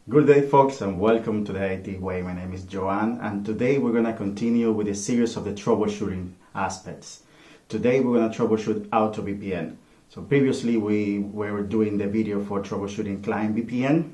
Good day, folks, and welcome to the IT Way. My name is Joanne, and today we're going to continue with a series of the troubleshooting aspects. Today we're going to troubleshoot AutoVPN. So previously we were doing the video for troubleshooting client VPN,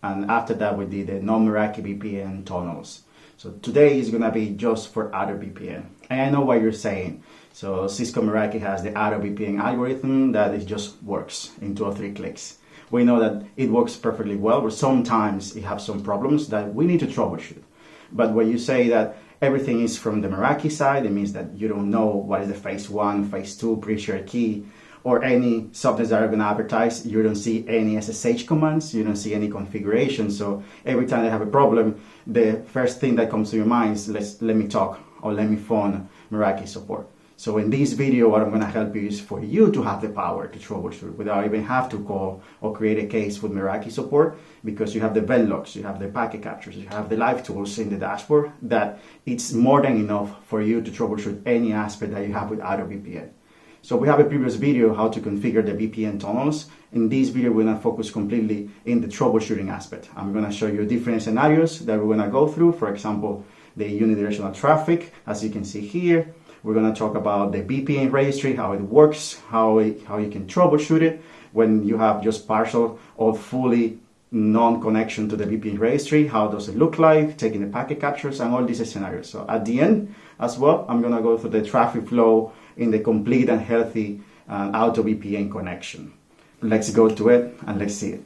and after that we did the non-Meraki VPN tunnels. So today is going to be just for AutoVPN. And I know what you're saying. So Cisco Meraki has the AutoVPN algorithm that it just works in 2 or 3 clicks. We know that it works perfectly well, but sometimes it has some problems that we need to troubleshoot. But when you say that everything is from the Meraki side, it means that you don't know what is the phase 1, phase 2 pre-shared key, or any subnets that are going to advertise. You don't see any SSH commands, you don't see any configuration. So every time they have a problem, the first thing that comes to your mind is let me talk or let me phone Meraki support. So in this video, what I'm going to help you is for you to have the power to troubleshoot without even have to call or create a case with Meraki support, because you have the event logs, you have the packet captures, you have the live tools in the dashboard, that it's more than enough for you to troubleshoot any aspect that you have with AutoVPN. So we have a previous video how to configure the VPN tunnels. In this video, we're going to focus completely in the troubleshooting aspect. I'm going to show you different scenarios that we're going to go through. For example, the Uni-directional traffic, as you can see here. We're going to talk about the VPN registry, how it works, how you can troubleshoot it when you have just partial or fully non-connection to the VPN registry. How does it look like, taking the packet captures, and all these scenarios. So at the end as well, I'm going to go through the traffic flow in the complete and healthy AutoVPN connection. Let's go to it and let's see it.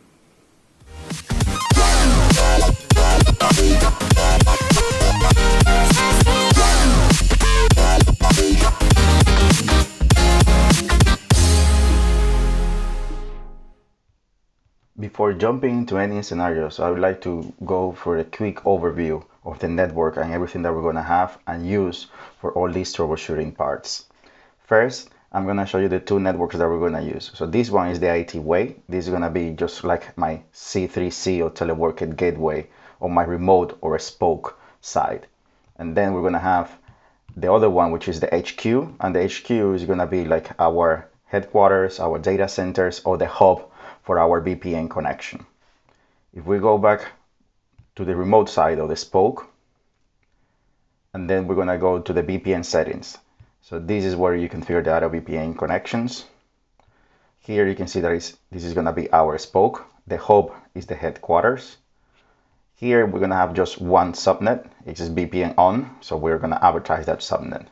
Before jumping into any scenarios, I would like to go for a quick overview of the network and everything that we're going to have and use for all these troubleshooting parts. First, I'm going to show you the 2 networks that we're going to use. So this one is the IT Way. This is going to be just like my C3C or telework gateway on my remote or a spoke side. And then we're going to have the other one, which is the HQ. And the HQ is going to be like our headquarters, our data centers, or the hub for our VPN connection. If we go back to the remote side of the spoke, and then we're going to go to the VPN settings. So this is where you configure the AutoVPN connections. Here you can see that this is going to be our spoke. The hub is the headquarters. Here we're going to have just one subnet. It is VPN on, so we're going to advertise that subnet.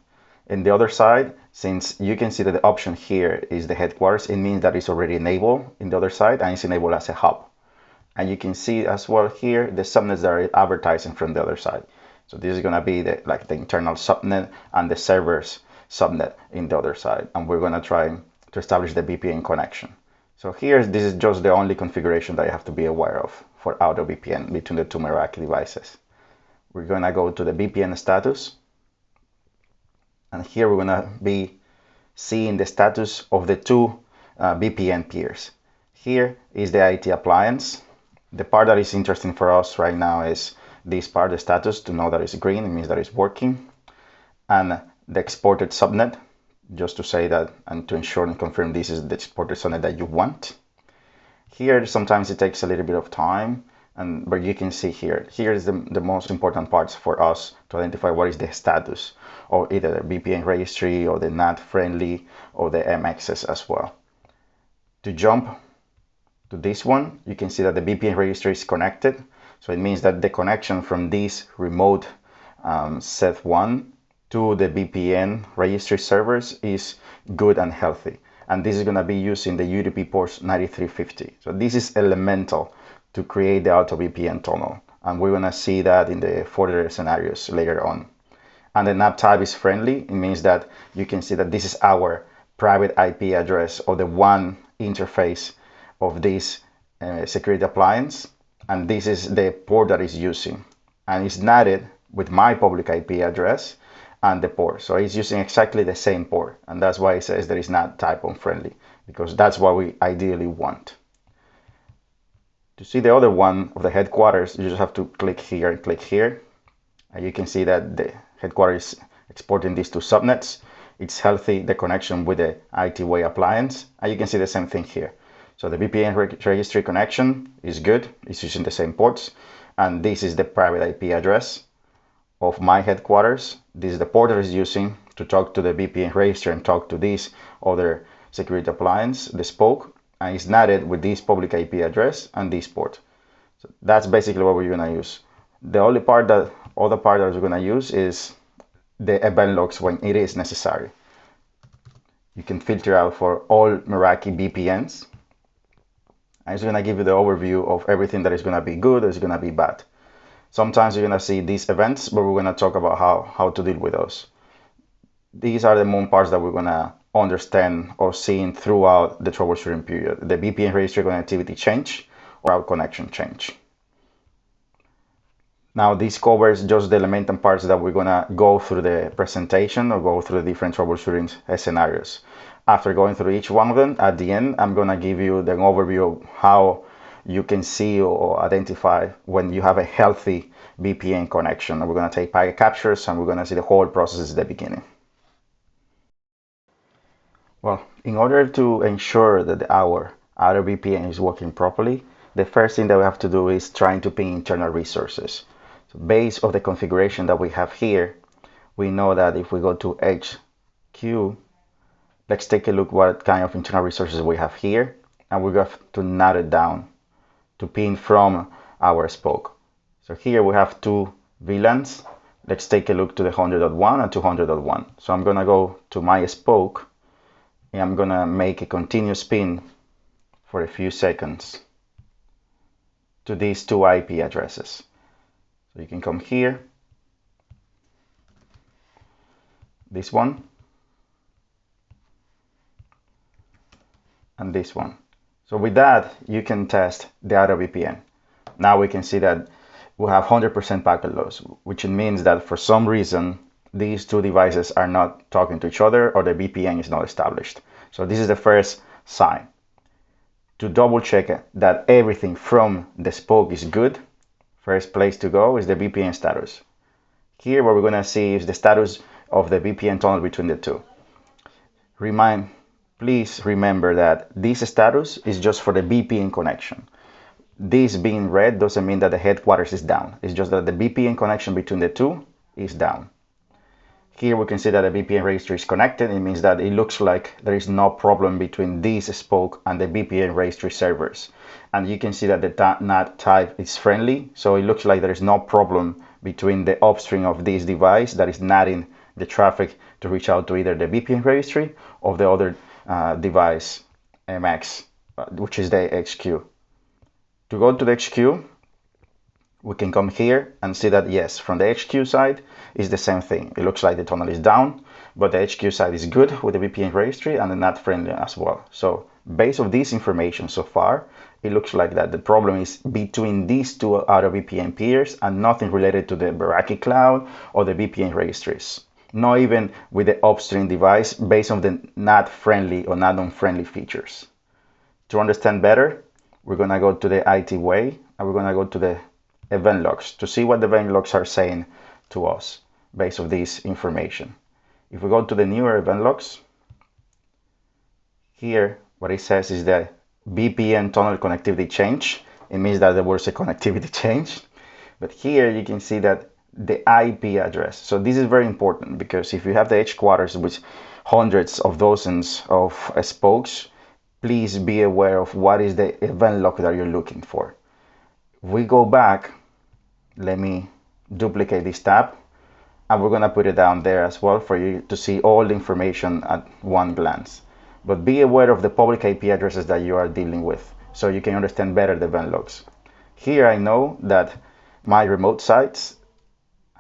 In the other side, since you can see that the option here is the headquarters, it means that it's already enabled in the other side and it's enabled as a hub. And you can see as well here the subnets that are advertising from the other side. So this is going to be the internal subnet and the server's subnet in the other side. And we're going to try to establish the VPN connection. So here, this is just the only configuration that you have to be aware of for AutoVPN between the 2 Meraki devices. We're going to go to the VPN status. And here we're going to be seeing the status of the 2 VPN peers. Here is the IT appliance. The part that is interesting for us right now is this part, the status, to know that it's green. It means that it's working. And the exported subnet, just to say that and to ensure and confirm this is the exported subnet that you want. Here, sometimes it takes a little bit of time. But you can see here is the most important parts for us to identify what is the status of either the VPN registry or the NAT friendly or the MXs as well. To jump to this one, you can see that the VPN registry is connected. So it means that the connection from this remote set 1 to the VPN registry servers is good and healthy. And this is going to be using the UDP port 9350. So this is elemental to create the AutoVPN tunnel. And we're going to see that in the further scenarios later on. And the NAT type is friendly. It means that you can see that this is our private IP address or the WAN interface of this security appliance. And this is the port that it's using. And it's NATed with my public IP address and the port. So it's using exactly the same port. And that's why it says that it's NAT type unfriendly, because that's what we ideally want. To see the other one of the headquarters, you just have to click here and click here. And you can see that the headquarters is exporting these 2 subnets. It's healthy, the connection with the IT Way appliance. And you can see the same thing here. So the VPN registry connection is good. It's using the same ports. And this is the private IP address of my headquarters. This is the port that is using to talk to the VPN registry and talk to this other security appliance, the spoke, and it's NATed with this public IP address and this port. So that's basically what we're gonna use. The other part that we're gonna use is the event logs when it is necessary. You can filter out for all Meraki VPNs. And it's gonna give you the overview of everything that is gonna be good or is gonna be bad. Sometimes you're gonna see these events, but we're gonna talk about how to deal with those. These are the main parts that we're gonna understand or see throughout the troubleshooting period. The VPN registry connectivity change or our connection change. Now this covers just the elemental parts that we're gonna go through the presentation or go through the different troubleshooting scenarios. After going through each one of them, at the end, I'm gonna give you the overview of how you can see or identify when you have a healthy VPN connection. We're gonna take packet captures and we're gonna see the whole process at the beginning. Well, in order to ensure that our AutoVPN is working properly, the first thing that we have to do is trying to ping internal resources. So based on the configuration that we have here, we know that if we go to HQ, let's take a look what kind of internal resources we have here, and we have to narrow it down to ping from our spoke. So here we have two VLANs. Let's take a look to the 100.1 and 200.1. So I'm gonna go to my spoke and I'm gonna make a continuous ping for a few seconds to these two IP addresses. So you can come here, this one, and this one. So with that, you can test the AutoVPN. Now we can see that we have 100% packet loss, which means that for some reason, these two devices are not talking to each other or the VPN is not established. So this is the first sign. To double check that everything from the spoke is good, first place to go is the VPN status. Here what we're gonna see is the status of the VPN tunnel between the two. Please remember that this status is just for the VPN connection. This being red doesn't mean that the headquarters is down. It's just that the VPN connection between the two is down. Here we can see that the VPN registry is connected. It means that it looks like there is no problem between this spoke and the VPN registry servers. And you can see that the NAT type is friendly. So it looks like there is no problem between the upstream of this device that is NATing the traffic to reach out to either the VPN registry or the other device, MX, which is the HQ. To go to the HQ, we can come here and see that yes, from the HQ side is the same thing. It looks like the tunnel is down, but the HQ side is good with the VPN registry and the NAT friendly as well. So based on this information so far, it looks like that the problem is between these two AutoVPN peers and nothing related to the Meraki cloud or the VPN registries. Not even with the upstream device based on the NAT friendly or NAT unfriendly features. To understand better, we're gonna go to the IT way and we're gonna go to the event logs to see what the event logs are saying to us based on this information. If we go to the newer event logs, here what it says is that VPN tunnel connectivity change. It means that there was a connectivity change. But here you can see that the IP address. So this is very important because if you have the headquarters with hundreds of dozens of spokes, please be aware of what is the event log that you're looking for. If we go back, let me duplicate this tab and we're going to put it down there as well for you to see all the information at one glance. But be aware of the public IP addresses that you are dealing with so you can understand better the event logs. Here I know that my remote sites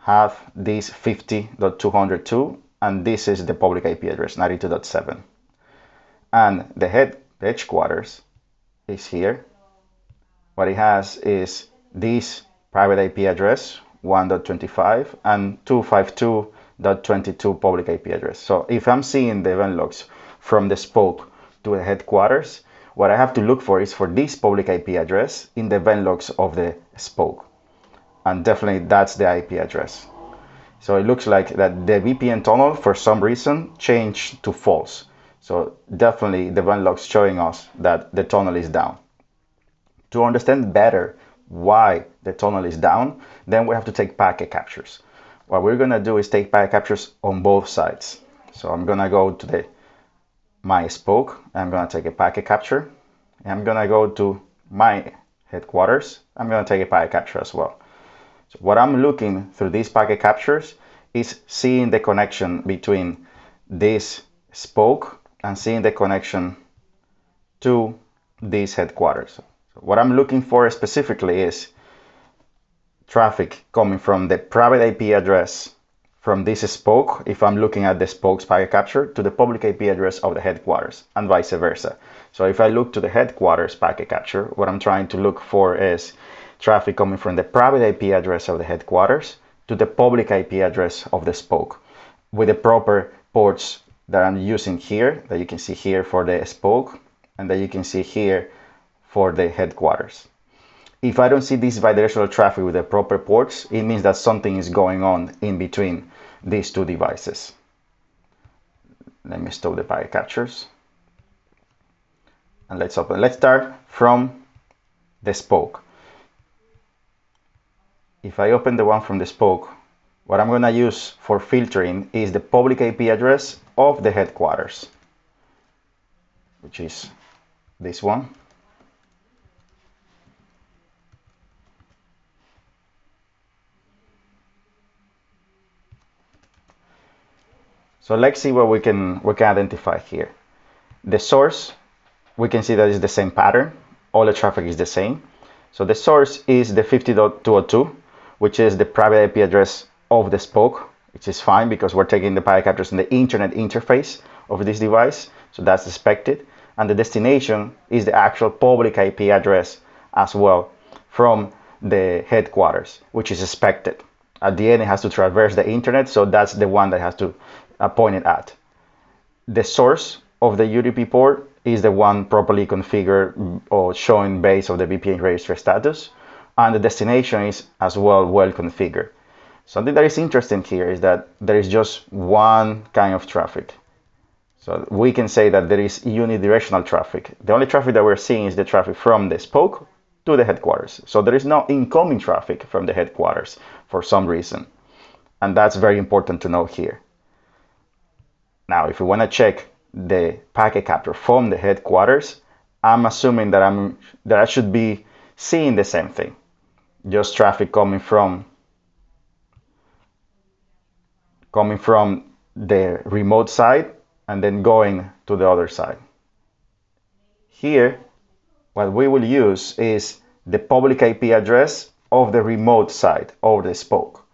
have this 50.202 and this is the public IP address 92.7, and the headquarters is here. What it has is this private IP address 1.25 and 252.22 public IP address. So if I'm seeing the event logs from the spoke to the headquarters, what I have to look for is for this public IP address in the event logs of the spoke. And definitely that's the IP address. So it looks like that the VPN tunnel for some reason changed to false. So definitely the event log's showing us that the tunnel is down. To understand better why the tunnel is down, then we have to take packet captures. What we're gonna do is take packet captures on both sides. So I'm gonna go to my spoke, I'm gonna take a packet capture, and I'm gonna go to my headquarters, I'm gonna take a packet capture as well. So what I'm looking through these packet captures is seeing the connection between this spoke and seeing the connection to these headquarters. So what I'm looking for specifically is traffic coming from the private IP address from this spoke, if I'm looking at the spoke's packet capture, to the public IP address of the headquarters, and vice versa. So if I look to the headquarters packet capture, what I'm trying to look for is traffic coming from the private IP address of the headquarters to the public IP address of the spoke, with the proper ports that I'm using here, that you can see here for the spoke, and that you can see here for the headquarters. If I don't see this bidirectional traffic with the proper ports, it means that something is going on in between these two devices. Let me stop the packet captures. And let's open. Let's start from the spoke. If I open the one from the spoke, what I'm going to use for filtering is the public IP address of the headquarters, which is this one. So let's see what we can identify here. The source, we can see that it's the same pattern. All the traffic is the same. So the source is the 50.202, which is the private IP address of the spoke, which is fine because we're taking the packet captures in the internet interface of this device. So that's expected. And the destination is the actual public IP address as well from the headquarters, which is expected. At the end, it has to traverse the internet, so that's the one that has to point it at. The source of the UDP port is the one properly configured or showing base of the VPN registry status, and the destination is as well configured. Something that is interesting here is that there is just one kind of traffic. So we can say that there is uni-directional traffic. The only traffic that we're seeing is the traffic from the spoke to the headquarters. So there is no incoming traffic from the headquarters for some reason. And that's very important to know here. Now, if we want to check the packet capture from the headquarters, I'm assuming that I should be seeing the same thing. Just traffic coming from the remote side and then going to the other side. Here, what we will use is the public IP address of the remote side of the spoke.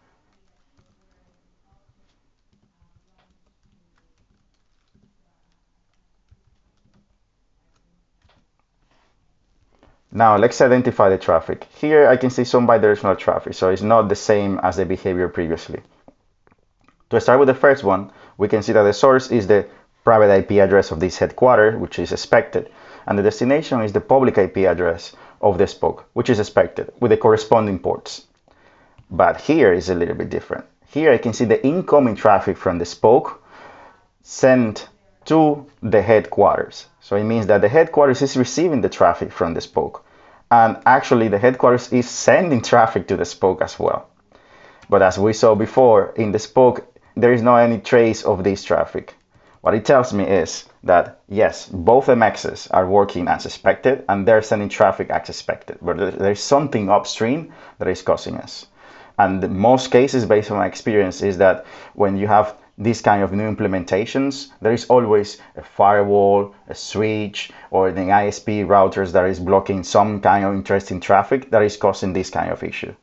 Now let's identify the traffic. Here I can see some bidirectional traffic, so it's not the same as the behavior previously. To start with the first one, we can see that the source is the private IP address of this headquarters, which is expected, and the destination is the public IP address of the spoke, which is expected, with the corresponding ports. But here is a little bit different. Here I can see the incoming traffic from the spoke sent to the headquarters. So it means that the headquarters is receiving the traffic from the spoke. And actually the headquarters is sending traffic to the spoke as well. But as we saw before, in the spoke, there is no any trace of this traffic. What it tells me is that yes, both MXs are working as expected and they're sending traffic as expected, but there's something upstream that is causing us. And in most cases, based on my experience, is that when you have these kind of new implementations, there is always a firewall, a switch, or the ISP routers that is blocking some kind of interesting traffic that is causing this kind of issue.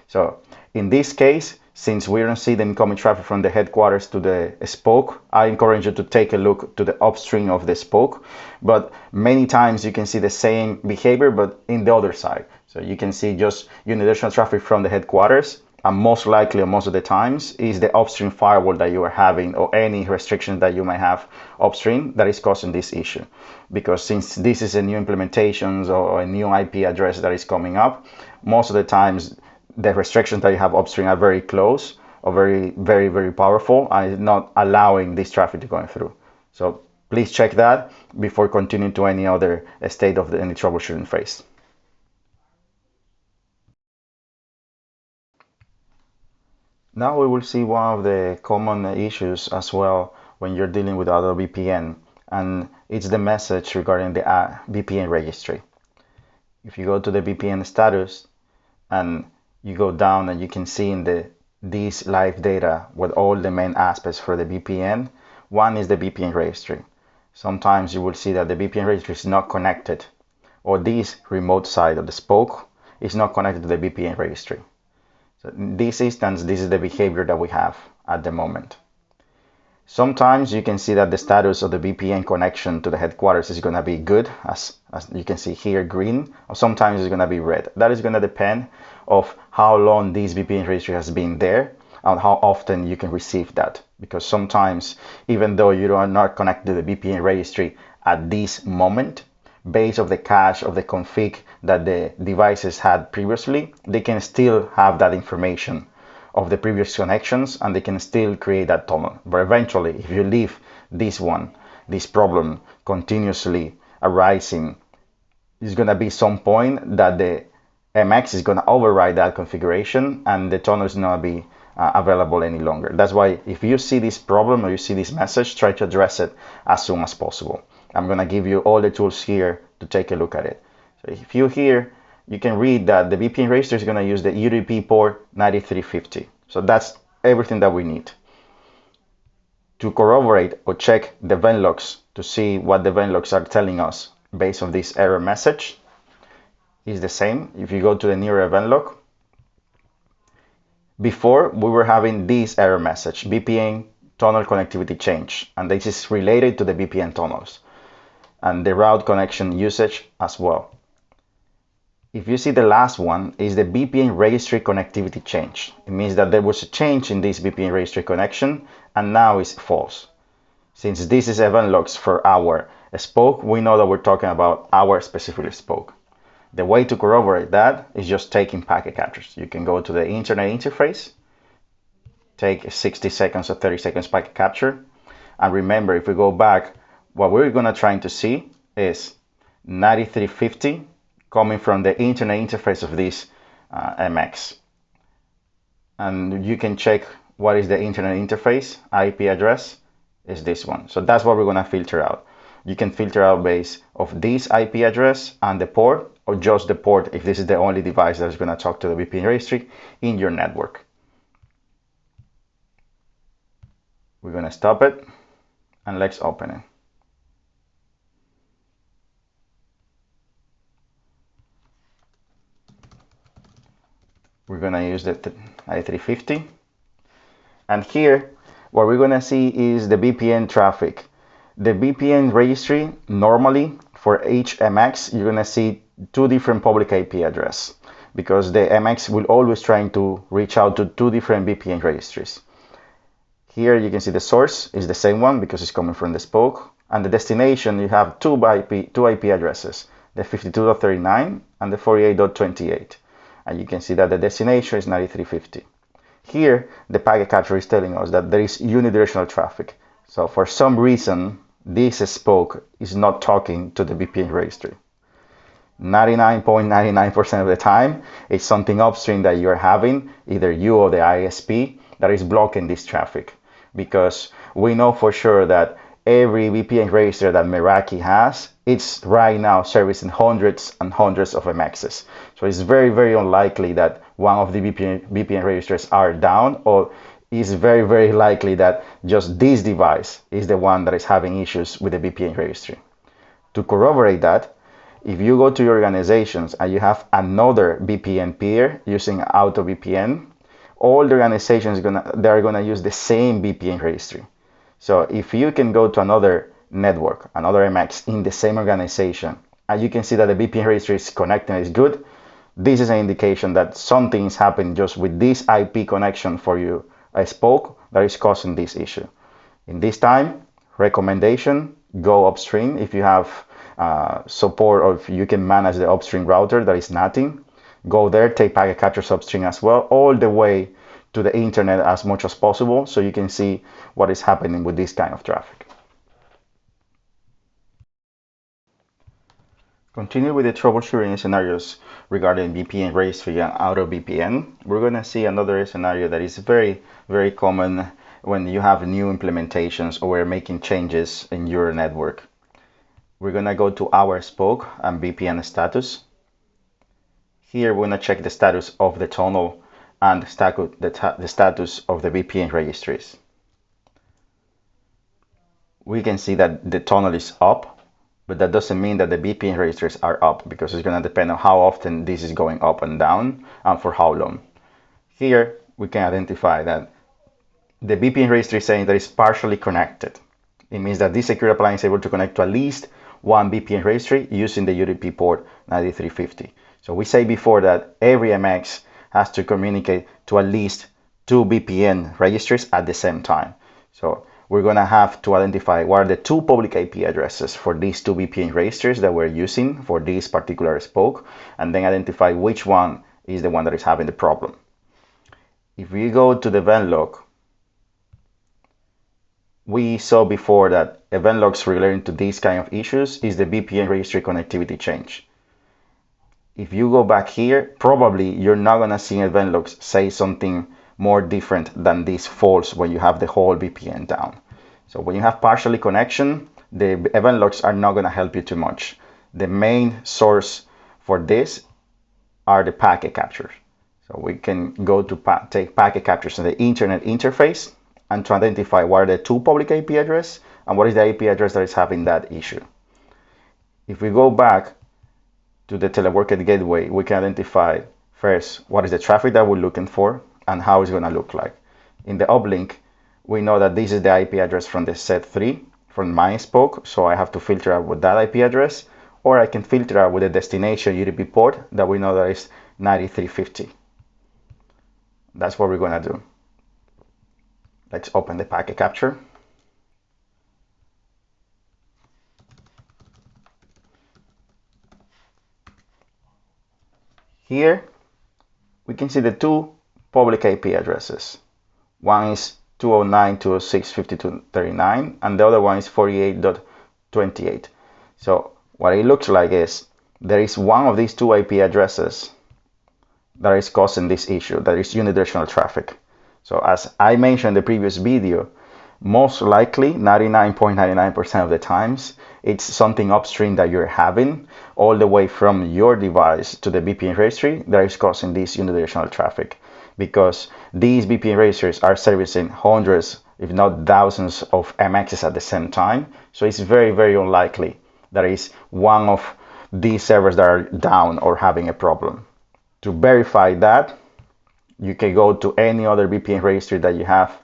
So in this case, since we don't see the incoming traffic from the headquarters to the spoke, I encourage you to take a look to the upstream of the spoke. But many times you can see the same behavior, but in the other side. So you can see just unidirectional traffic from the headquarters, and most likely, or most of the times, is the upstream firewall that you are having or any restrictions that you might have upstream that is causing this issue. Because since this is a new implementation or a new IP address that is coming up, most of the times the restrictions that you have upstream are very close or very, very, very powerful and not allowing this traffic to go through. So Please check that before continuing to any other state of any troubleshooting phase. Now we will see one of the common issues as well when you're dealing with AutoVPN, and it's the message regarding the VPN registry. If you go to the VPN status and you go down, and you can see in this live data with all the main aspects for the VPN, one is the VPN registry. Sometimes you will see that the VPN registry is not connected, or this remote side of the spoke is not connected to the VPN registry. So in this instance, this is the behavior that we have at the moment. Sometimes you can see that the status of the VPN connection to the headquarters is going to be good, as you can see here, green, or sometimes it's going to be red. That is going to depend of how long this VPN registry has been there and how often you can receive that. Because sometimes, even though you are not connected to the VPN registry at this moment, based on the cache of the config that the devices had previously, they can still have that information of the previous connections, and they can still create that tunnel. But eventually, if you leave this problem continuously arising, there's going to be some point that the MX is going to override that configuration, and the tunnel is not going to be available any longer. That's why if you see this problem or you see this message, try to address it as soon as possible. I'm going to give you all the tools here to take a look at it. So if you here, you can read that the VPN registry is going to use the UDP port 9350. So that's everything that we need. To corroborate or check the event logs to see what the event logs are telling us based on this error message is the same. If you go to the newer event log, before we were having this error message, VPN tunnel connectivity change, and this is related to the VPN tunnels and the route connection usage as well. If you see the last one is the VPN registry connectivity change. It means that there was a change in this VPN registry connection and now it's false. Since this is event logs for our spoke, we know that we're talking about our specific spoke. The way to corroborate that is just taking packet captures. You can go to the internet interface, take 60 seconds or 30 seconds packet capture, and remember, if we go back, what we're going to try to see is 9350 coming from the internet interface of this MX. And you can check what is the internet interface IP address is this one. So that's what we're going to filter out. You can filter out based of this IP address and the port, or just the port if this is the only device that's going to talk to the VPN registry in your network. We're going to stop it and let's open it. We're going to use the 9350. And here, what we're going to see is the VPN traffic. The VPN registry, normally for each MX, you're going to see two different public IP address, because the MX will always trying to reach out to two different VPN registries. Here you can see the source is the same one because it's coming from the spoke, and the destination you have two IP addresses, the 52.39 and the 48.28. And you can see that the destination is 9350. Here, the packet capture is telling us that there is unidirectional traffic. So for some reason, this spoke is not talking to the VPN registry. 99.99% of the time, it's something upstream that you're having, either you or the ISP, that is blocking this traffic. Because we know for sure that every VPN registry that Meraki has, it's right now servicing hundreds and hundreds of MXs. So it's very, very unlikely that one of the VPN registers are down, or it's very, very likely that just this device is the one that is having issues with the VPN registry. To corroborate that, if you go to your organizations and you have another VPN peer using AutoVPN, all the organizations they're gonna use the same VPN registry. So if you can go to another network, another MX in the same organization, and you can see that the VPN registry is connecting, is good, this is an indication that something is happening just with this IP connection for you, a spoke, that is causing this issue. In this time, recommendation, go upstream. If you have support, or if you can manage the upstream router that is nothing, go there, take packet captures upstream as well, all the way to the internet as much as possible, so you can see what is happening with this kind of traffic. Continue with the troubleshooting scenarios regarding VPN Registry and AutoVPN. We're going to see another scenario that is very, very common when you have new implementations or making changes in your network. We're going to go to our spoke and VPN status. Here we're going to check the status of the tunnel and the status of the VPN registries. We can see that the tunnel is up, but that doesn't mean that the VPN registries are up, because it's going to depend on how often this is going up and down and for how long. Here we can identify that the VPN registry is saying that it's partially connected. It means that this secure appliance is able to connect to at least one VPN registry using the UDP port 9350. So we say before that every MX has to communicate to at least two VPN registries at the same time. So we're going to have to identify what are the two public IP addresses for these two VPN registries that we're using for this particular spoke, and then identify which one is the one that is having the problem. If we go to the event log, we saw before that event logs relating to these kind of issues is the VPN registry connectivity change. If you go back here, probably you're not going to see event logs say something more different than this false when you have the whole VPN down. So when you have partially connection, the event logs are not going to help you too much. The main source for this are the packet captures. So we can go to take packet captures in the internet interface and to identify what are the two public IP address and what is the IP address that is having that issue. If we go back to the teleworker gateway, we can identify first what is the traffic that we're looking for and how it's going to look like. In the uplink, we know that this is the IP address from the set 3 from my spoke, so I have to filter out with that IP address, or I can filter out with the destination UDP port that we know that is 9350. That's what we're going to do. Let's open the packet capture. Here we can see the two public IP addresses. One is 209.206.52.39 and the other one is 48.28. So what it looks like is there is one of these two IP addresses that is causing this issue, that is unidirectional traffic. So as I mentioned in the previous video, most likely 99.99% of the times it's something upstream that you're having all the way from your device to the VPN registry that is causing this unidirectional traffic, because these VPN registries are servicing hundreds if not thousands of MXs at the same time. So it's very, very unlikely that is one of these servers that are down or having a problem. To verify that, you can go to any other VPN registry that you have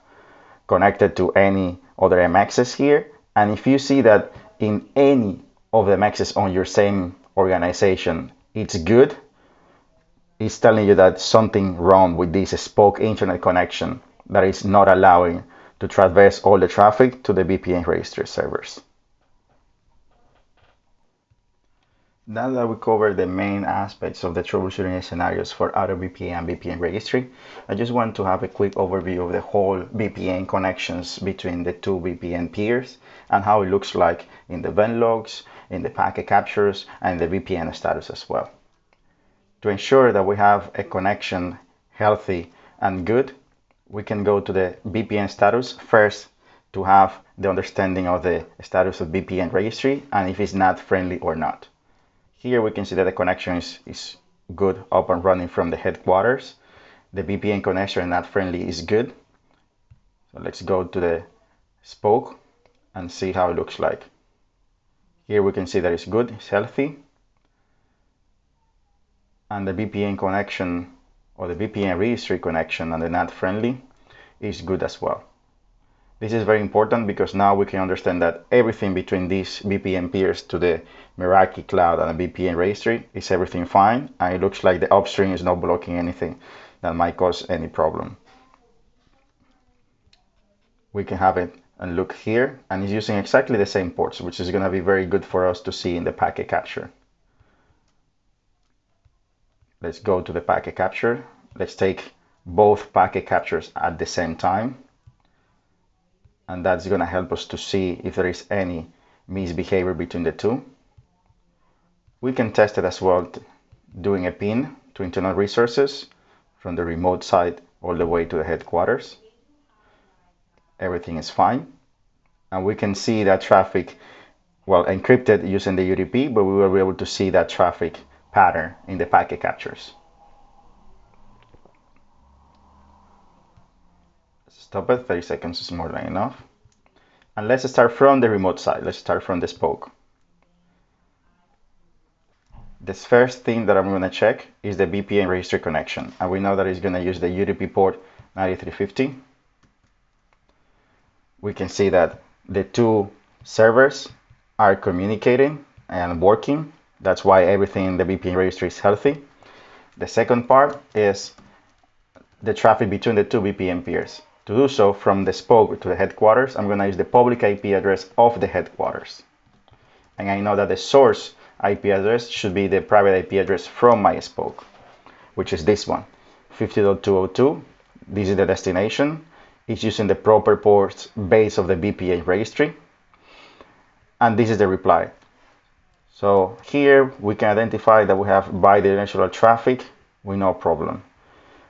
connected to any other MXs here, and if you see that in any of the MXs on your same organization it's good, it's telling you that something wrong with this spoke internet connection that is not allowing to traverse all the traffic to the VPN registry servers. Now that we covered the main aspects of the troubleshooting scenarios for AutoVPN and VPN registry, I just want to have a quick overview of the whole VPN connections between the two VPN peers and how it looks like in the event logs, in the packet captures, and the VPN status as well. To ensure that we have a connection healthy and good, we can go to the VPN status first to have the understanding of the status of VPN registry and if it's not friendly or not. Here we can see that the connection is good, up and running from the headquarters. The VPN connection not friendly is good. So let's go to the spoke and see how it looks like. Here we can see that it's good, it's healthy. And the VPN connection or the VPN registry connection and the not friendly is good as well. This is very important because now we can understand that everything between these VPN peers to the Meraki cloud and the VPN registry is everything fine, and it looks like the upstream is not blocking anything that might cause any problem. We can have it and look here, and it's using exactly the same ports, which is going to be very good for us to see in the packet capture. Let's go to the packet capture. Let's take both packet captures at the same time. And that's going to help us to see if there is any misbehavior between the two. We can test it as well doing a pin to internal resources from the remote side all the way to the headquarters. Everything is fine. And we can see that traffic, well, encrypted using the UDP, but we will be able to see that traffic pattern in the packet captures. Stop it, 30 seconds is more than enough. And let's start from the remote side. Let's start from the spoke. This first thing that I'm going to check is the VPN registry connection. And we know that it's going to use the UDP port 9350. We can see that the two servers are communicating and working. That's why everything in the VPN registry is healthy. The second part is the traffic between the two VPN peers. To do so, from the spoke to the headquarters, I'm going to use the public IP address of the headquarters. And I know that the source IP address should be the private IP address from my spoke, which is this one, 50.202. This is the destination. It's using the proper ports base of the VPN registry. And this is the reply. So here we can identify that we have bidirectional traffic with no problem.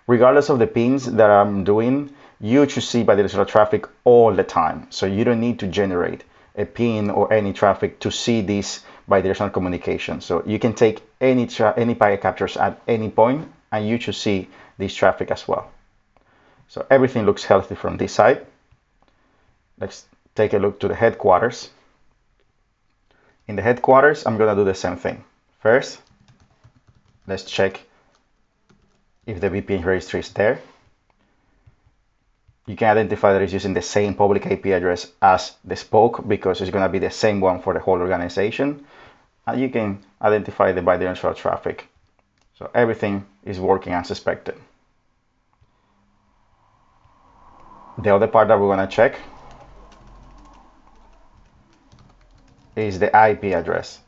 Regardless of the pins that I'm doing, you should see bidirectional traffic all the time. So you don't need to generate a pin or any traffic to see this bidirectional communication. So you can take any packet captures at any point and you should see this traffic as well. So everything looks healthy from this side. Let's take a look to the headquarters. In the headquarters, I'm going to do the same thing. First, let's check if the VPN registry is there. You can identify that it's using the same public IP address as the spoke because it's going to be the same one for the whole organization. And you can identify the bidirectional traffic. So everything is working as expected. The other part that we're going to check is the IP address.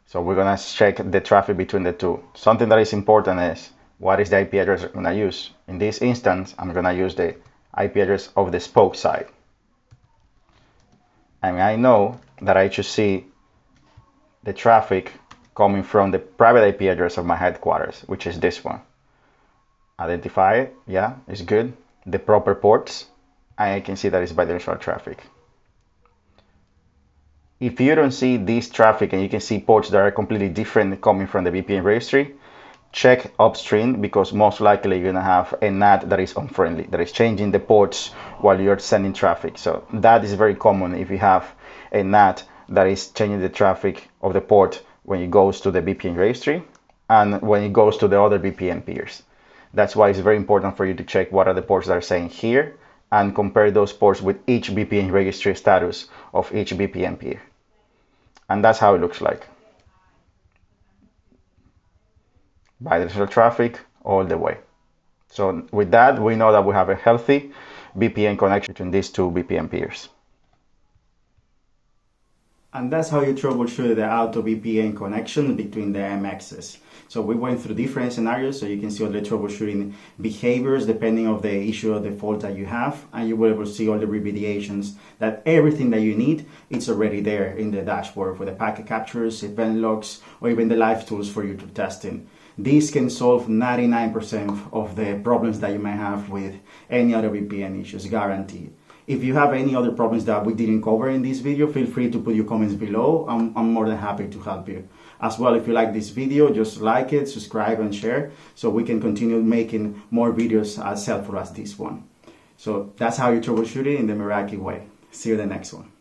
So we're going to check the traffic between the two. Something that is important is what is the IP address I'm going to use. In this instance, I'm going to use the IP address of the spoke side. And I know that I should see the traffic coming from the private IP address of my headquarters, which is this one. Identify it, yeah, it's good. The proper ports, and I can see that it's bidirectional traffic. If you don't see this traffic and you can see ports that are completely different coming from the VPN registry, check upstream because most likely you're going to have a NAT that is unfriendly, that is changing the ports while you're sending traffic. So that is very common if you have a NAT that is changing the traffic of the port when it goes to the VPN registry and when it goes to the other VPN peers. That's why it's very important for you to check what are the ports that are saying here and compare those ports with each VPN registry status of each VPN peer. And that's how it looks like. Bidirectional traffic all the way. So with that, we know that we have a healthy VPN connection between these two VPN peers. And that's how you troubleshoot the AutoVPN connection between the MXs. So we went through different scenarios, so you can see all the troubleshooting behaviors depending on the issue or the fault that you have, and you will be able to see all the remediations, that everything that you need, it's already there in the dashboard for the packet captures, event logs, or even the live tools for you to testing. This can solve 99% of the problems that you may have with any other VPN issues, guaranteed. If you have any other problems that we didn't cover in this video, feel free to put your comments below. I'm more than happy to help you. As well, if you like this video, just like it, subscribe and share so we can continue making more videos as helpful as this one. So that's how you troubleshoot it in the Meraki way. See you in the next one.